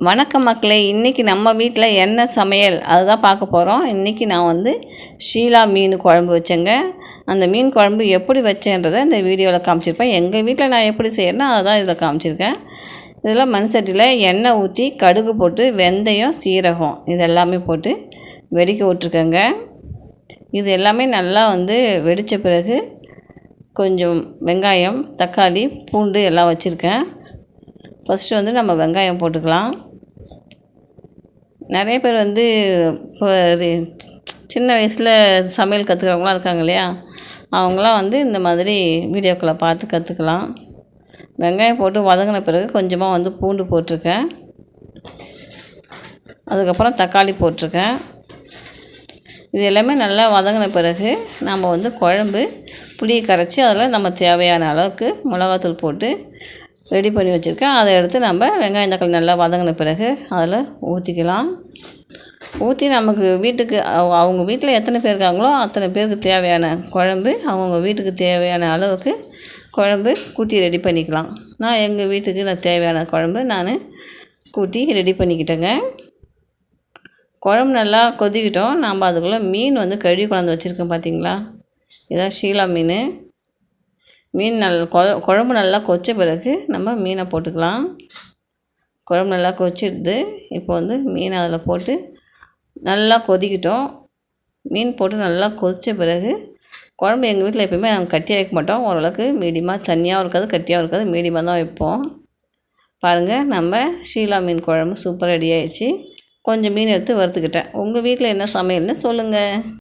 வணக்கம் மக்களே, இன்றைக்கி நம்ம வீட்டில் என்ன சமையல் அதுதான் பார்க்க போகிறோம். இன்றைக்கி நான் வந்து ஷீலா மீன் குழம்பு வச்சேங்க. அந்த மீன் குழம்பு எப்படி வச்சேன்றதை இந்த வீடியோவில் காமிச்சிருப்பேன். எங்கள் வீட்டில் நான் எப்படி செய்கிறேன்னா அதுதான் இதில் காமிச்சிருக்கேன். இதில் மண் சட்டியில் எண்ணெய் ஊற்றி கடுகு போட்டு வெந்தயம் சீரகம் இது எல்லாமே போட்டு வெடிக்க விட்ருக்கேங்க. இது எல்லாமே நல்லா வந்து வெடித்த பிறகு கொஞ்சம் வெங்காயம், தக்காளி, பூண்டு எல்லாம் வச்சுருக்கேன். ஃபஸ்ட்டு வந்து நம்ம வெங்காயம் போட்டுக்கலாம். நிறைய பேர் வந்து இப்போ சின்ன வயசில் சமையல் கற்றுக்கிறவங்களாம் இருக்காங்க இல்லையா, அவங்களாம் வந்து இந்த மாதிரி வீடியோக்களை பார்த்து கற்றுக்கலாம். வெங்காயம் போட்டு வதங்கின பிறகு கொஞ்சமாக வந்து பூண்டு போட்டிருக்கேன். அதுக்கப்புறம் தக்காளி போட்டிருக்கேன். இது எல்லாமே நல்லா வதங்கின பிறகு நம்ம வந்து குழம்பு புளியை கரைச்சி அதில் நம்ம தேவையான அளவுக்கு மிளகாத்தூள் போட்டு ரெடி பண்ணி வச்சுருக்கேன். அதை எடுத்து நம்ம வெங்காயம் தக்காளி நல்லா வதங்கின பிறகு அதில் ஊற்றிக்கலாம். ஊற்றி நமக்கு வீட்டுக்கு அவங்க வீட்டில் எத்தனை பேர் இருக்காங்களோ அத்தனை பேருக்கு தேவையான குழம்பு அவங்கவுங்க வீட்டுக்கு தேவையான அளவுக்கு குழம்பு கூட்டி ரெடி பண்ணிக்கலாம். நான் எங்கள் வீட்டுக்கு தேவையான குழம்பு நான் கூட்டி ரெடி பண்ணிக்கிட்டேங்க. குழம்பு நல்லா கொதிக்கிட்டோம். நம்ம அதுக்குள்ளே மீன் வந்து கழுவி கொண்டாந்து வச்சுருக்கேன் பார்த்தீங்களா, இதான் ஷீலா மீன். மீன் குழம்பு நல்லா கொதித்த பிறகு நம்ம மீனை போட்டுக்கலாம். குழம்பு நல்லா கொதிச்சிடுது. இப்போ வந்து மீனை அதில் போட்டு நல்லா கொதிக்கிட்டோம். மீன் போட்டு நல்லா கொதித்த பிறகு குழம்பு எங்கள் வீட்டில் எப்போயுமே நாங்கள் கட்டியாக வைக்க மாட்டோம். ஓரளவுக்கு மீடியமாக, தண்ணியாகவும் இருக்காது கட்டியாகவும் இருக்காது, மீடியமாக தான் வைப்போம். பாருங்கள், நம்ம ஷீலா மீன் குழம்பு சூப்பராக ரெடி ஆகிடுச்சு. கொஞ்சம் மீன் எடுத்து வறுத்துக்கிட்டேன். உங்கள் வீட்டில் என்ன சமையல்னு சொல்லுங்கள்.